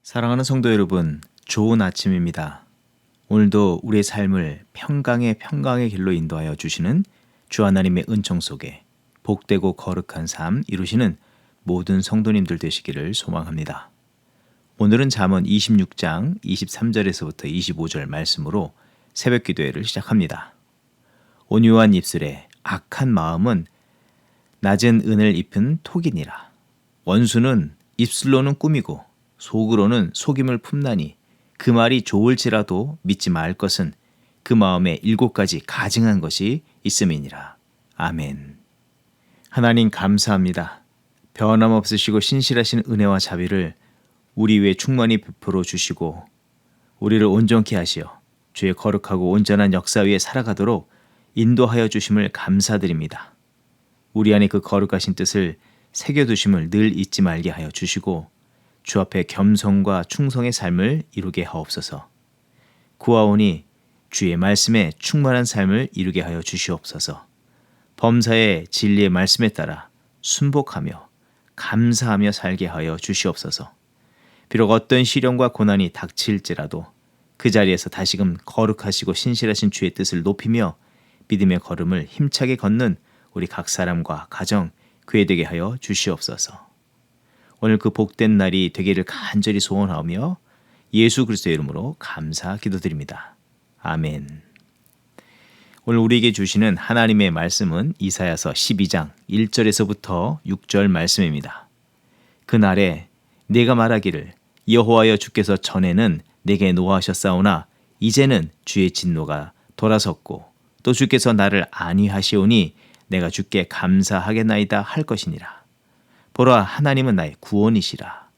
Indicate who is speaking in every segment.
Speaker 1: 사랑하는 성도 여러분, 좋은 아침입니다. 오늘도 우리의 삶을 평강의 길로 인도하여 주시는 주 하나님의 은총 속에 복되고 거룩한 삶 이루시는 모든 성도님들 되시기를 소망합니다. 오늘은 잠언 26장 23절에서부터 25절 말씀으로 새벽 기도회를 시작합니다. 온유한 입술에 악한 마음은 낮은 은을 입은 톡이니라. 원수는 입술로는 꾸미고 속으로는 속임을 품나니 그 말이 좋을지라도 믿지 말 것은 그 마음에 7가지 가증한 것이 있음이니라. 아멘. 하나님 감사합니다. 변함없으시고 신실하신 은혜와 자비를 우리 위에 충만히 베풀어 주시고 우리를 온전케 하시어 주의 거룩하고 온전한 역사 위에 살아가도록 인도하여 주심을 감사드립니다. 우리 안에 그 거룩하신 뜻을 새겨두심을 늘 잊지 말게 하여 주시고 주 앞에 겸손과 충성의 삶을 이루게 하옵소서. 구하오니 주의 말씀에 충만한 삶을 이루게 하여 주시옵소서. 범사의 진리의 말씀에 따라 순복하며 감사하며 살게 하여 주시옵소서. 비록 어떤 시련과 고난이 닥칠지라도 그 자리에서 다시금 거룩하시고 신실하신 주의 뜻을 높이며 믿음의 걸음을 힘차게 걷는 우리 각 사람과 가정, 교회 되게 하여 주시옵소서. 오늘 그 복된 날이 되기를 간절히 소원하며 예수 그리스도의 이름으로 감사 기도드립니다. 아멘. 오늘 우리에게 주시는 하나님의 말씀은 이사야서 12장 1절에서부터 6절 말씀입니다. 그날에 내가 말하기를 여호와여 주께서 전에는 내게 노하셨사오나 이제는 주의 진노가 돌아섰고 또 주께서 나를 안위하시오니 내가 주께 감사하겠나이다 할 것이니라. 보라, 하나님은 나의 구원이시라.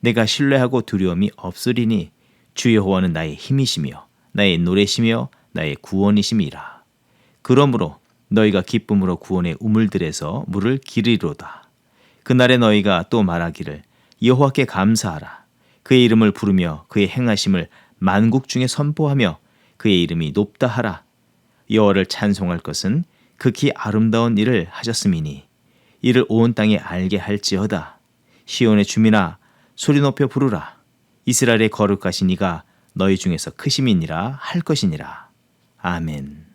Speaker 1: 내가 신뢰하고 두려움이 없으리니 주 여호와는 나의 힘이시며 나의 노래시며 나의 구원이심이라. 그러므로 너희가 기쁨으로 구원의 우물들에서 물을 기르리로다. 그날에 너희가 또 말하기를 여호와께 감사하라. 그의 이름을 부르며 그의 행하심을 만국 중에 선포하며 그의 이름이 높다 하라. 여호와를 찬송할 것은 극히 아름다운 일을 하셨음이니 이를 온 땅에 알게 할지어다. 시온의 주민아 소리 높여 부르라. 이스라엘의 거룩하신 이가 너희 중에서 크심이니라 할 것이니라. 아멘.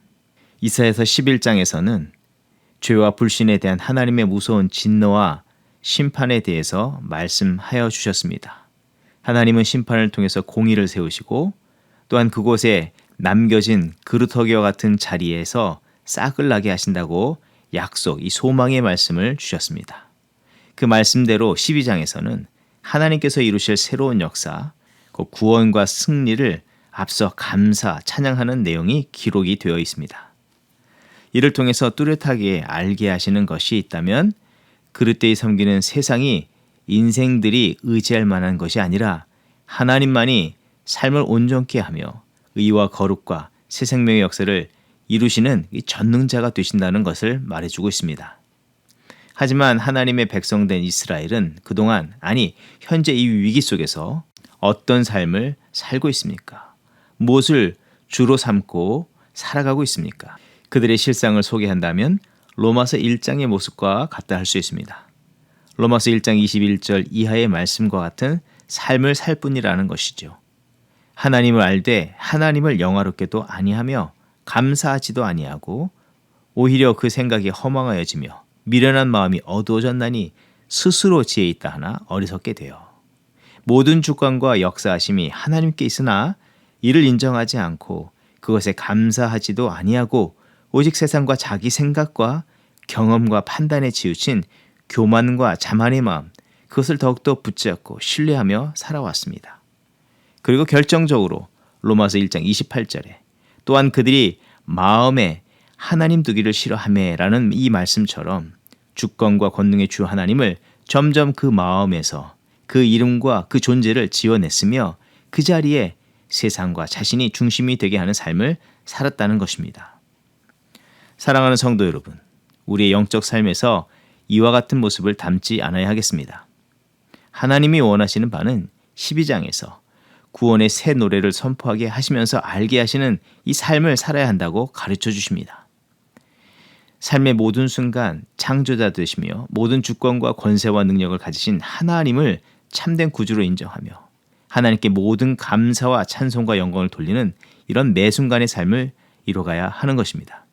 Speaker 1: 이사야서 11장에서는 죄와 불신에 대한 하나님의 무서운 진노와 심판에 대해서 말씀하여 주셨습니다. 하나님은 심판을 통해서 공의를 세우시고 또한 그곳에 남겨진 그루터기와 같은 자리에서 싹을 나게 하신다고 약속, 이 소망의 말씀을 주셨습니다. 그 말씀대로 12장에서는 하나님께서 이루실 새로운 역사, 그 구원과 승리를 앞서 감사, 찬양하는 내용이 기록이 되어 있습니다. 이를 통해서 뚜렷하게 알게 하시는 것이 있다면 그릇되이 섬기는 세상이 인생들이 의지할 만한 것이 아니라 하나님만이 삶을 온전케 하며 의와 거룩과 새 생명의 역사를 이루시는 전능자가 되신다는 것을 말해주고 있습니다. 하지만 하나님의 백성된 이스라엘은 그동안, 아니 현재 이 위기 속에서 어떤 삶을 살고 있습니까? 무엇을 주로 삼고 살아가고 있습니까? 그들의 실상을 소개한다면 로마서 1장의 모습과 같다 할 수 있습니다. 로마서 1장 21절 이하의 말씀과 같은 삶을 살 뿐이라는 것이죠. 하나님을 알되 하나님을 영화롭게도 아니하며 감사하지도 아니하고 오히려 그 생각이 허망하여지며 미련한 마음이 어두워졌나니 스스로 지혜 있다 하나 어리석게 되어 모든 주권과 역사하심이 하나님께 있으나 이를 인정하지 않고 그것에 감사하지도 아니하고 오직 세상과 자기 생각과 경험과 판단에 치우친 교만과 자만의 마음, 그것을 더욱더 붙잡고 신뢰하며 살아왔습니다. 그리고 결정적으로 로마서 1장 28절에 또한 그들이 마음에 하나님 두기를 싫어하매라는 이 말씀처럼 주권과 권능의 주 하나님을 점점 그 마음에서 그 이름과 그 존재를 지워냈으며 그 자리에 세상과 자신이 중심이 되게 하는 삶을 살았다는 것입니다. 사랑하는 성도 여러분, 우리의 영적 삶에서 이와 같은 모습을 담지 않아야 하겠습니다. 하나님이 원하시는 바는 12장에서 구원의 새 노래를 선포하게 하시면서 알게 하시는 이 삶을 살아야 한다고 가르쳐 주십니다. 삶의 모든 순간 창조자 되시며 모든 주권과 권세와 능력을 가지신 하나님을 참된 구주로 인정하며 하나님께 모든 감사와 찬송과 영광을 돌리는 이런 매 순간의 삶을 이뤄가야 하는 것입니다.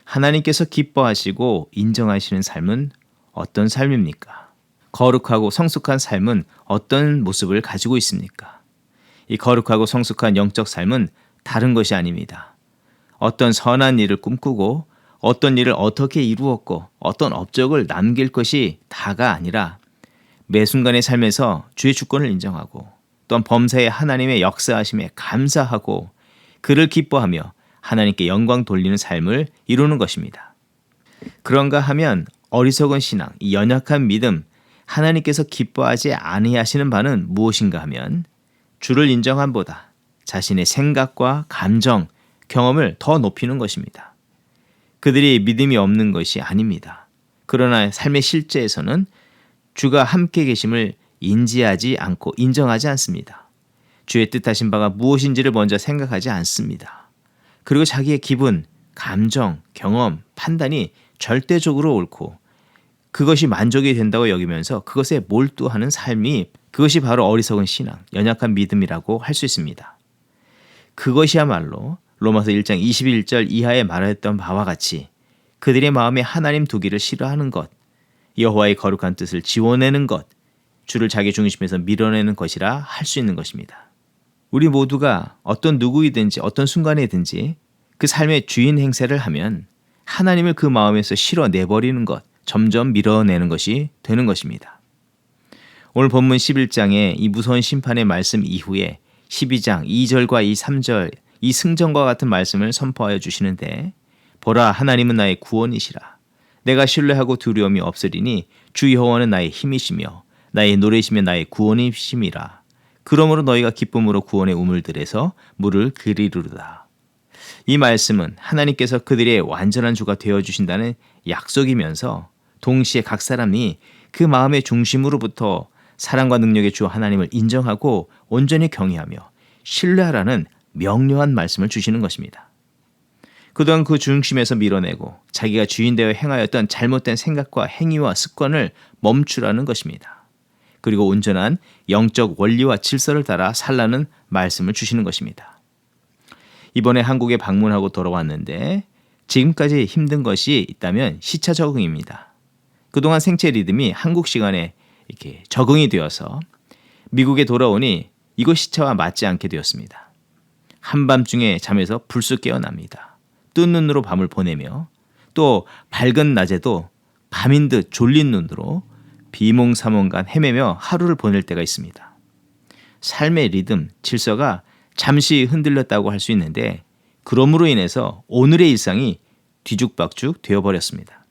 Speaker 1: 하나님께서 기뻐하시고 인정하시는 삶은 어떤 삶입니까? 거룩하고 성숙한 삶은 어떤 모습을 가지고 있습니까? 이 거룩하고 성숙한 영적 삶은 다른 것이 아닙니다. 어떤 선한 일을 꿈꾸고 어떤 일을 어떻게 이루었고 어떤 업적을 남길 것이 다가 아니라 매 순간의 삶에서 주의 주권을 인정하고 또한 범사에 하나님의 역사하심에 감사하고 그를 기뻐하며 하나님께 영광 돌리는 삶을 이루는 것입니다. 그런가 하면 어리석은 신앙, 이 연약한 믿음, 하나님께서 기뻐하지 아니하시는 바는 무엇인가 하면 주를 인정함보다 자신의 생각과 감정, 경험을 더 높이는 것입니다. 그들이 믿음이 없는 것이 아닙니다. 그러나 삶의 실제에서는 주가 함께 계심을 인지하지 않고 인정하지 않습니다. 주의 뜻하신 바가 무엇인지를 먼저 생각하지 않습니다. 그리고 자기의 기분, 감정, 경험, 판단이 절대적으로 옳고 그것이 만족이 된다고 여기면서 그것에 몰두하는 삶이 그것이 바로 어리석은 신앙, 연약한 믿음이라고 할 수 있습니다. 그것이야말로 로마서 1장 21절 이하에 말하였던 바와 같이 그들의 마음에 하나님 두기를 싫어하는 것, 여호와의 거룩한 뜻을 지워내는 것, 주를 자기 중심에서 밀어내는 것이라 할 수 있는 것입니다. 우리 모두가 어떤 누구이든지 어떤 순간에든지 그 삶의 주인 행세를 하면 하나님을 그 마음에서 실어내버리는 것, 점점 밀어내는 것이 되는 것입니다. 오늘 본문 11장의 이 무서운 심판의 말씀 이후에 12장 2절과 이 3절 이 승전과 같은 말씀을 선포하여 주시는데 보라 하나님은 나의 구원이시라. 내가 신뢰하고 두려움이 없으리니 주 여호와는 나의 힘이시며 나의 노래시며 나의 구원이심이라. 그러므로 너희가 기쁨으로 구원의 우물들에서 물을 그리르다. 이 말씀은 하나님께서 그들의 완전한 주가 되어주신다는 약속이면서 동시에 각 사람이 그 마음의 중심으로부터 사랑과 능력의 주 하나님을 인정하고 온전히 경외하며 신뢰하라는 명료한 말씀을 주시는 것입니다. 그동안 그 중심에서 밀어내고 자기가 주인되어 행하였던 잘못된 생각과 행위와 습관을 멈추라는 것입니다. 그리고 온전한 영적 원리와 질서를 따라 살라는 말씀을 주시는 것입니다. 이번에 한국에 방문하고 돌아왔는데 지금까지 힘든 것이 있다면 시차 적응입니다. 그동안 생체 리듬이 한국 시간에 이렇게 적응이 되어서 미국에 돌아오니 이곳 시차와 맞지 않게 되었습니다. 한밤중에 잠에서 불쑥 깨어납니다. 뜬 눈으로 밤을 보내며 또 밝은 낮에도 밤인 듯 졸린 눈으로 비몽사몽간 헤매며 하루를 보낼 때가 있습니다. 삶의 리듬, 질서가 잠시 흔들렸다고 할 수 있는데 그럼으로 인해서 오늘의 일상이 뒤죽박죽 되어버렸습니다.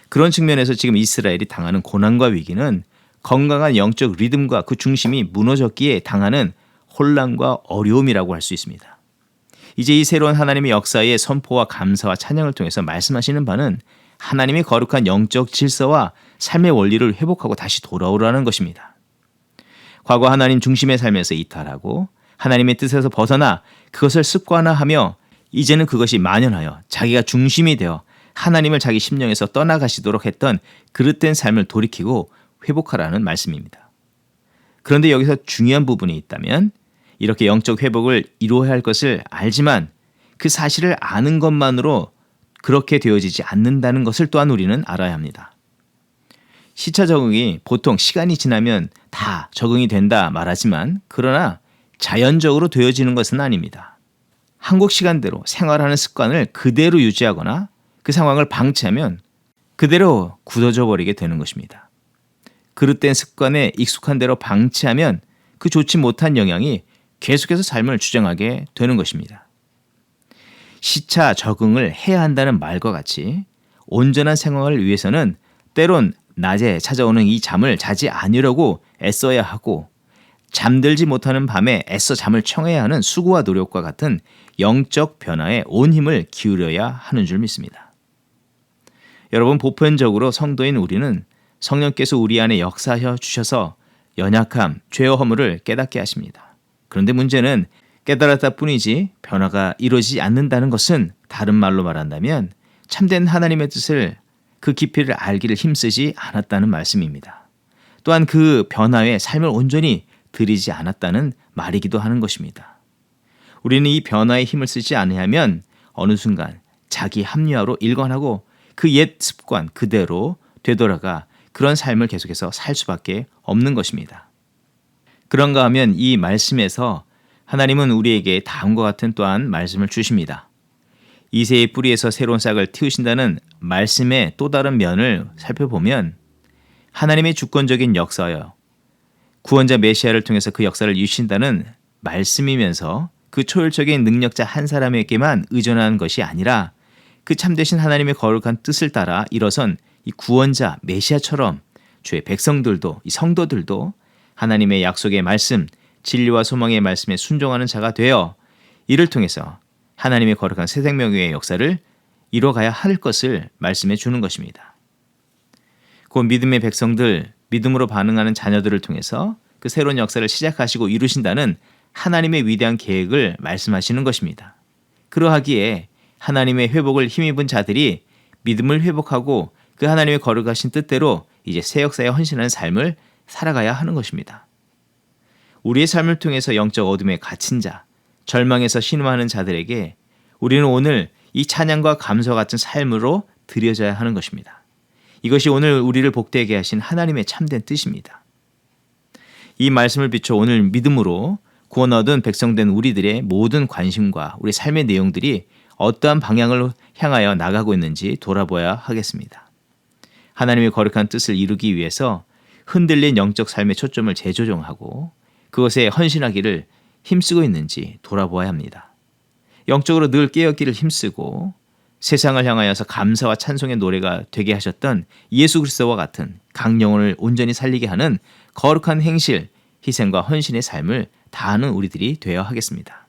Speaker 1: 그런 측면에서 지금 이스라엘이 당하는 고난과 위기는 건강한 영적 리듬과 그 중심이 무너졌기에 당하는 혼란과 어려움이라고 할 수 있습니다. 이제 이 새로운 하나님의 역사의 선포와 감사와 찬양을 통해서 말씀하시는 바는 하나님의 거룩한 영적 질서와 삶의 원리를 회복하고 다시 돌아오라는 것입니다. 과거 하나님 중심의 삶에서 이탈하고 하나님의 뜻에서 벗어나 그것을 습관화하며 이제는 그것이 만연하여 자기가 중심이 되어 하나님을 자기 심령에서 떠나가시도록 했던 그릇된 삶을 돌이키고 회복하라는 말씀입니다. 그런데 여기서 중요한 부분이 있다면 이렇게 영적 회복을 이루어야 할 것을 알지만 그 사실을 아는 것만으로 그렇게 되어지지 않는다는 것을 또한 우리는 알아야 합니다. 시차 적응이 보통 시간이 지나면 다 적응이 된다 말하지만 그러나 자연적으로 되어지는 것은 아닙니다. 한국 시간대로 생활하는 습관을 그대로 유지하거나 그 상황을 방치하면 그대로 굳어져 버리게 되는 것입니다. 그릇된 습관에 익숙한 대로 방치하면 그 좋지 못한 영향이 계속해서 삶을 주장하게 되는 것입니다. 시차 적응을 해야 한다는 말과 같이 온전한 생활을 위해서는 때론 낮에 찾아오는 이 잠을 자지 않으려고 애써야 하고 잠들지 못하는 밤에 애써 잠을 청해야 하는 수고와 노력과 같은 영적 변화에 온 힘을 기울여야 하는 줄 믿습니다. 여러분, 보편적으로 성도인 우리는 성령께서 우리 안에 역사하여 주셔서 연약함, 죄와 허물을 깨닫게 하십니다. 그런데 문제는 깨달았다 뿐이지 변화가 이루어지지 않는다는 것은 다른 말로 말한다면 참된 하나님의 뜻을 그 깊이를 알기를 힘쓰지 않았다는 말씀입니다. 또한 그 변화에 삶을 온전히 드리지 않았다는 말이기도 하는 것입니다. 우리는 이 변화에 힘을 쓰지 않으면 어느 순간 자기 합리화로 일관하고 그 옛 습관 그대로 되돌아가 그런 삶을 계속해서 살 수밖에 없는 것입니다. 그런가 하면 이 말씀에서 하나님은 우리에게 다음과 같은 또한 말씀을 주십니다. 이새의 뿌리에서 새로운 싹을 틔우신다는 말씀의 또 다른 면을 살펴보면 하나님의 주권적인 역사여 구원자 메시아를 통해서 그 역사를 이루신다는 말씀이면서 그 초월적인 능력자 한 사람에게만 의존하는 것이 아니라 그 참되신 하나님의 거룩한 뜻을 따라 일어선 이 구원자 메시아처럼 주의 백성들도 이 성도들도 하나님의 약속의 말씀, 진리와 소망의 말씀에 순종하는 자가 되어 이를 통해서 하나님의 거룩한 새 생명의 역사를 이뤄가야 할 것을 말씀해 주는 것입니다. 곧 믿음의 백성들, 믿음으로 반응하는 자녀들을 통해서 그 새로운 역사를 시작하시고 이루신다는 하나님의 위대한 계획을 말씀하시는 것입니다. 그러하기에 하나님의 회복을 힘입은 자들이 믿음을 회복하고 그 하나님의 거룩하신 뜻대로 이제 새 역사에 헌신하는 삶을 살아가야 하는 것입니다. 우리의 삶을 통해서 영적 어둠에 갇힌 자, 절망에서 신음하는 자들에게 우리는 오늘 이 찬양과 감사와 같은 삶으로 드려져야 하는 것입니다. 이것이 오늘 우리를 복되게 하신 하나님의 참된 뜻입니다. 이 말씀을 비춰 오늘 믿음으로 구원 얻은 백성된 우리들의 모든 관심과 우리 삶의 내용들이 어떠한 방향을 향하여 나가고 있는지 돌아보아야 하겠습니다. 하나님의 거룩한 뜻을 이루기 위해서 흔들린 영적 삶의 초점을 재조정하고 그것에 헌신하기를 힘쓰고 있는지 돌아보아야 합니다. 영적으로 늘 깨어있기를 힘쓰고 세상을 향하여서 감사와 찬송의 노래가 되게 하셨던 예수 그리스도와 같은 강영혼을 온전히 살리게 하는 거룩한 행실, 희생과 헌신의 삶을 다하는 우리들이 되어야 하겠습니다.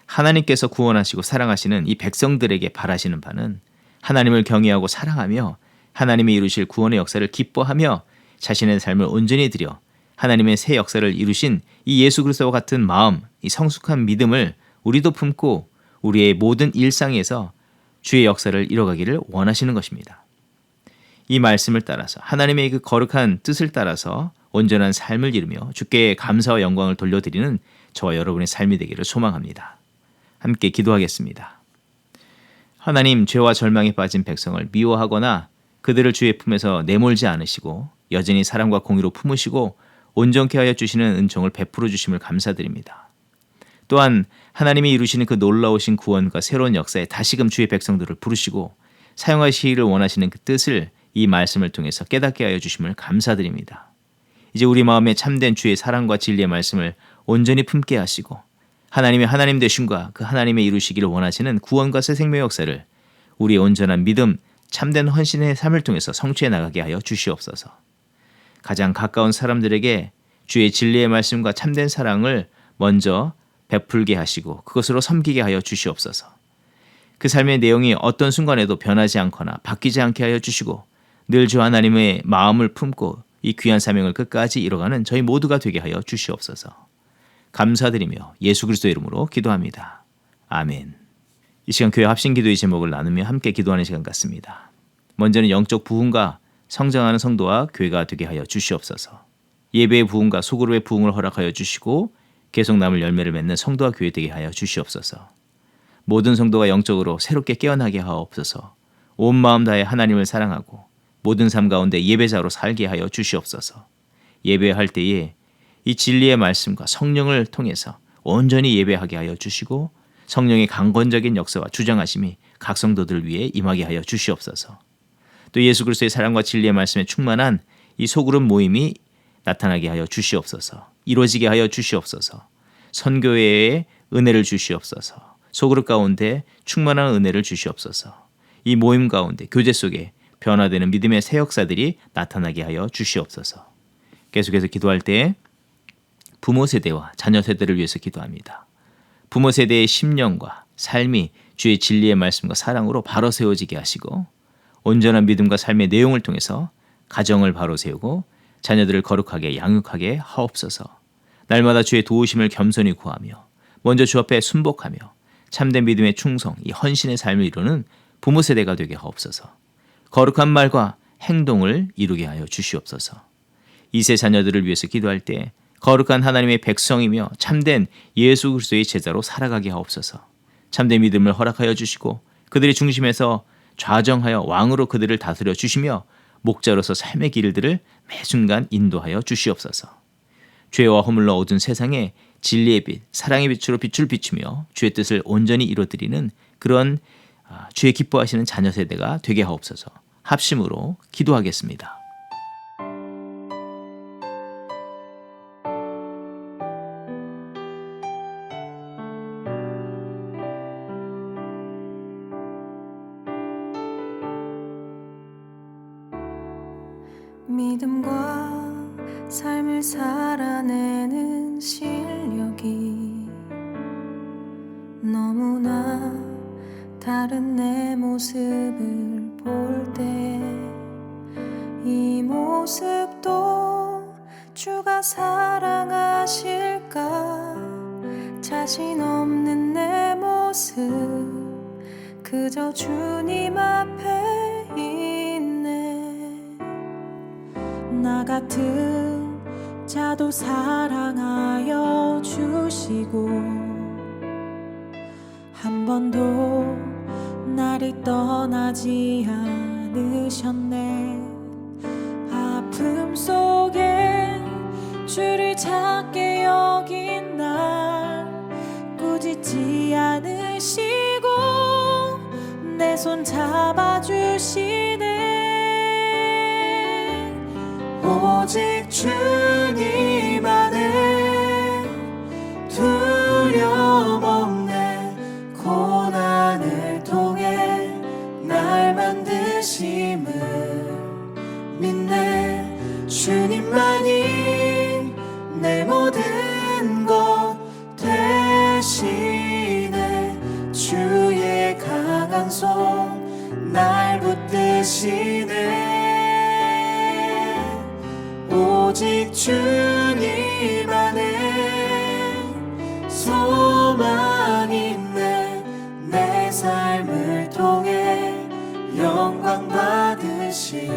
Speaker 1: 하나님께서 구원하시고 사랑하시는 이 백성들에게 바라시는 바는 하나님을 경외하고 사랑하며 하나님이 이루실 구원의 역사를 기뻐하며 자신의 삶을 온전히 드려 하나님의 새 역사를 이루신 이 예수 그리스도와 같은 마음, 이 성숙한 믿음을 우리도 품고 우리의 모든 일상에서 주의 역사를 이뤄가기를 원하시는 것입니다. 이 말씀을 따라서 하나님의 그 거룩한 뜻을 따라서 온전한 삶을 이루며 주께 감사와 영광을 돌려드리는 저와 여러분의 삶이 되기를 소망합니다. 함께 기도하겠습니다. 하나님, 죄와 절망에 빠진 백성을 미워하거나 그들을 주의 품에서 내몰지 않으시고 여전히 사랑과 공의로 품으시고 온전케 하여 주시는 은총을 베풀어 주심을 감사드립니다. 또한 하나님이 이루시는 그 놀라우신 구원과 새로운 역사에 다시금 주의 백성들을 부르시고 사용하시기를 원하시는 그 뜻을 이 말씀을 통해서 깨닫게 하여 주심을 감사드립니다. 이제 우리 마음에 참된 주의 사랑과 진리의 말씀을 온전히 품게 하시고 하나님의 하나님 되심과 그 하나님의 이루시기를 원하시는 구원과 새 생명의 역사를 우리의 온전한 믿음, 참된 헌신의 삶을 통해서 성취해 나가게 하여 주시옵소서. 가장 가까운 사람들에게 주의 진리의 말씀과 참된 사랑을 먼저 베풀게 하시고 그것으로 섬기게 하여 주시옵소서. 그 삶의 내용이 어떤 순간에도 변하지 않거나 바뀌지 않게 하여 주시고 늘 주 하나님의 마음을 품고 이 귀한 사명을 끝까지 이뤄가는 저희 모두가 되게 하여 주시옵소서. 감사드리며 예수 그리스도의 이름으로 기도합니다. 아멘. 이 시간 교회 합심기도의 제목을 나누며 함께 기도하는 시간 같습니다. 먼저는 영적 부흥과 성장하는 성도와 교회가 되게 하여 주시옵소서. 예배의 부흥과 소그룹의 부흥을 허락하여 주시고 계속 남을 열매를 맺는 성도와 교회 되게 하여 주시옵소서. 모든 성도가 영적으로 새롭게 깨어나게 하옵소서. 온 마음 다해 하나님을 사랑하고 모든 삶 가운데 예배자로 살게 하여 주시옵소서. 예배할 때에 이 진리의 말씀과 성령을 통해서 온전히 예배하게 하여 주시고 성령의 강건적인 역사와 주장하심이 각 성도들을 위해 임하게 하여 주시옵소서. 또 예수 그리스도의 사랑과 진리의 말씀에 충만한 이 소그룹 모임이 나타나게 하여 주시옵소서. 이루어지게 하여 주시옵소서. 선교회에 은혜를 주시옵소서. 소그룹 가운데 충만한 은혜를 주시옵소서. 이 모임 가운데 교제 속에 변화되는 믿음의 새 역사들이 나타나게 하여 주시옵소서. 계속해서 기도할 때 부모 세대와 자녀 세대를 위해서 기도합니다. 부모 세대의 심령과 삶이 주의 진리의 말씀과 사랑으로 바로 세워지게 하시고 온전한 믿음과 삶의 내용을 통해서 가정을 바로 세우고 자녀들을 거룩하게 양육하게 하옵소서. 날마다 주의 도우심을 겸손히 구하며 먼저 주 앞에 순복하며 참된 믿음의 충성, 이 헌신의 삶을 이루는 부모 세대가 되게 하옵소서. 거룩한 말과 행동을 이루게 하여 주시옵소서. 2세 자녀들을 위해서 기도할 때 거룩한 하나님의 백성이며 참된 예수 그리스도의 제자로 살아가게 하옵소서. 참된 믿음을 허락하여 주시고 그들의 중심에서 좌정하여 왕으로 그들을 다스려 주시며 목자로서 삶의 길들을 매순간 인도하여 주시옵소서. 죄와 허물로 어두운 세상에 진리의 빛, 사랑의 빛으로 빛을 비추며 주의 뜻을 온전히 이루어드리는 그런 주의 기뻐하시는 자녀 세대가 되게 하옵소서. 합심으로 기도하겠습니다.
Speaker 2: 믿음과 삶을 살아내는 실력이 너무나 다른 내 모습을 볼 때 이 모습도 주가 사랑하실까? 자신 없는 내 모습 그저 주님 앞에 있네. 나 같은 자도 사랑하여 주시고 한 번도 나를 떠나지 않으셨네. 아픔 속에 주를 찾게 여긴 날 꾸짖지 않으시고 내 손 잡아주시네. 오직 주님 안에 두려움 없네. 고난을 통해 날 만드심을 믿네. 주님만이 내 모든 것 되시네. 주의 강한 손 날 붙드시네. 오직 주님 안에 소망 있네. 내 삶을 통해 영광 받으실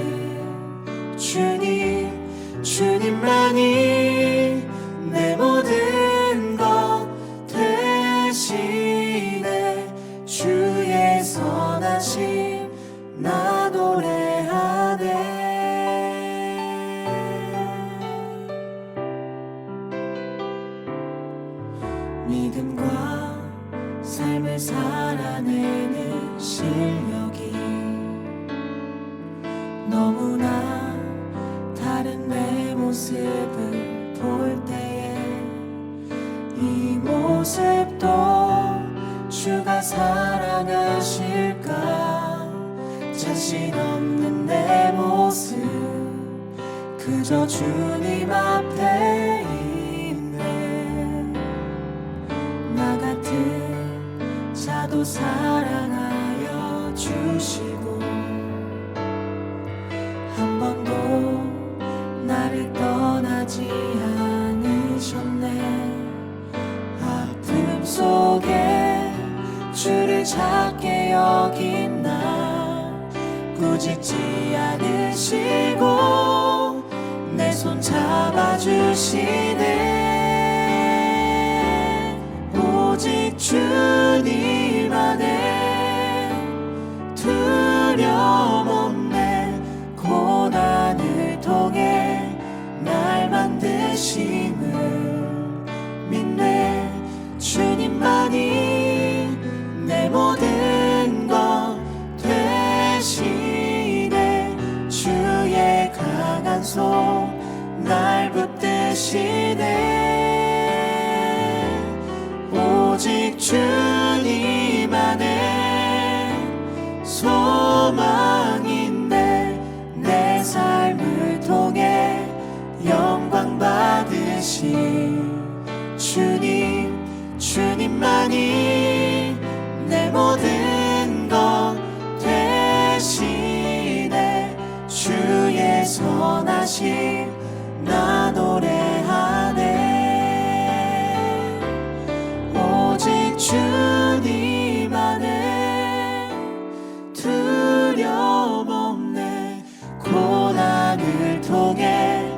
Speaker 2: 주님만이 내 모든 것 되시네. 주의 선하심 나 노래하네. 믿음과 삶을 살아내는 실력이 너무나 다른 내 모습을 볼 때에 이 모습도 주가 사랑하실까? 자신 없는 내 모습 그저 주님 앞에 있네. 나 같은 자도 사랑하여 주시고 한 번도 나를 떠나지 않으셨네. 아픔 속에 주를 찾게 여긴 날 꾸짖지 않으시고 내 손 잡아주시네. 오직 주님 안에 두려움 없네. 고난을 통해 날 만드심을 믿네. 주님만이 내 모든 것 되시네. 주의 강한 손 날 붙드시네. 오직 주님 안에 소망 있네. 내 삶을 통해 영광 받으신 주님만이 내 모든 것 되시네. 주의 선하심 나 노래하네. 오직 주님 안에 두려움 없네. 고난을 통해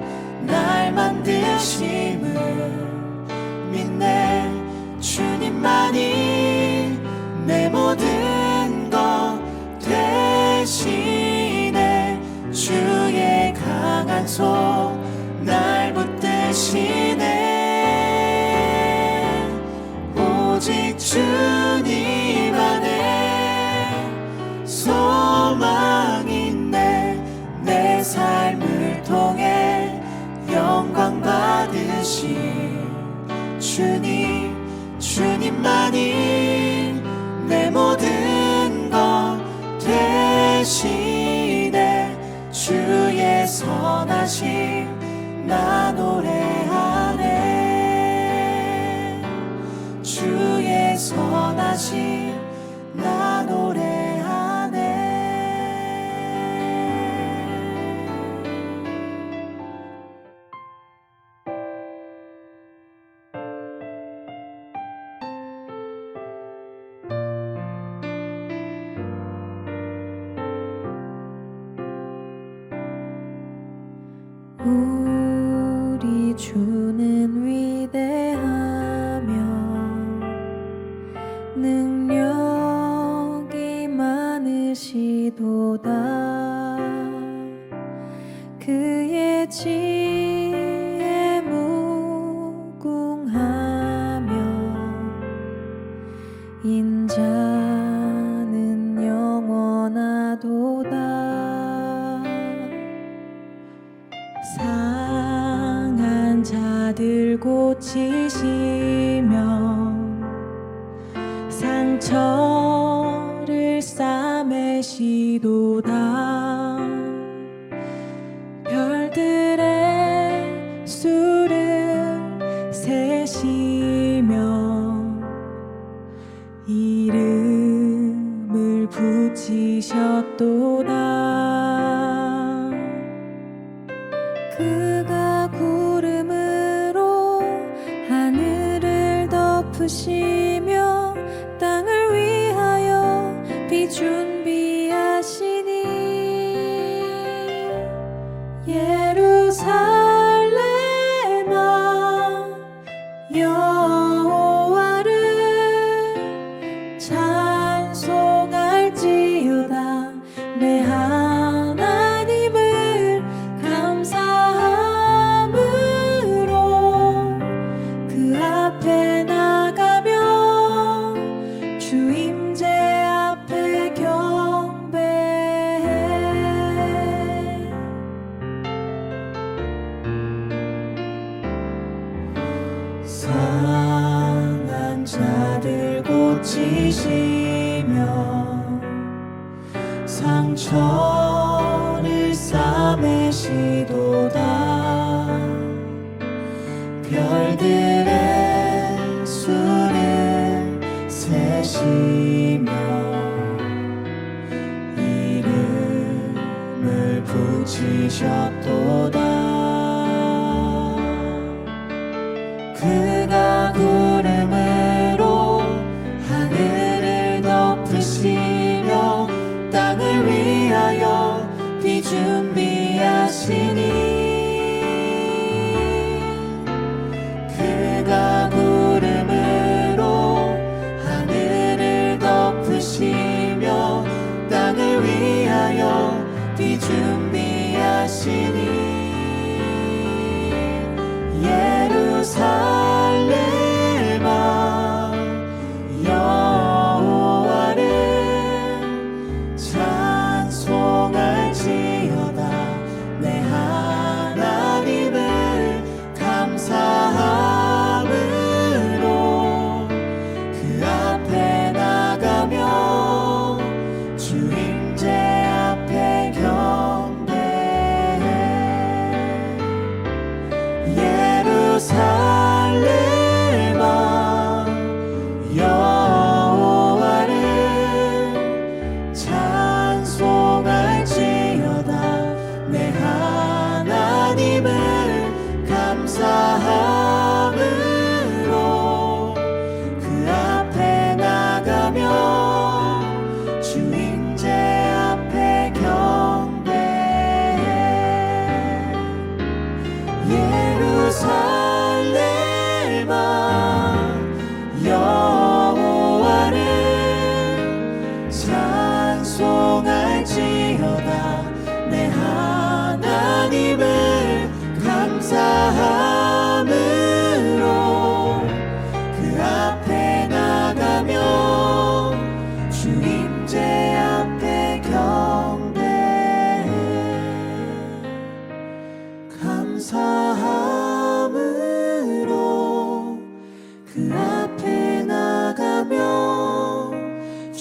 Speaker 2: 날 만드심을 산속 날 붙드시네. 오직 주님 안에 소망이 있네. 내 삶을 통해 영광 받으신 주님만이 내 모든 것 되시네. 주의 선하심 나 노래하네. 주의 선하심 나 노래하네.
Speaker 3: 우리 주는 위대하며 능력이 많으시도다. 그의 지혜 무궁하며 인자는 영원하도다. 상한 자들 고치시며 상처를 싸매시도다. 별들의 수를 세시며 이름을 붙이셨도다. 그가 구름으로 하늘을 덮으시며 땅을 위하여 비 준비하시니. 예루살렘아 여호와를 찬송할지어다. 내 하나님을 감사함으로 그 앞에 나가며 주 임재 앞에 경배해.
Speaker 2: 상한 자들 고치시며 상처를 싸매시도다. 별들의 수를 세시며 이름을 붙이셨도다. 그가 구름으로 하늘을 덮으시며 땅을 위하여 비 준비하시니. 그가 구름으로 하늘을 덮으시며 땅을 위하여 비 준비하시니. 예루살렘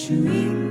Speaker 2: 주임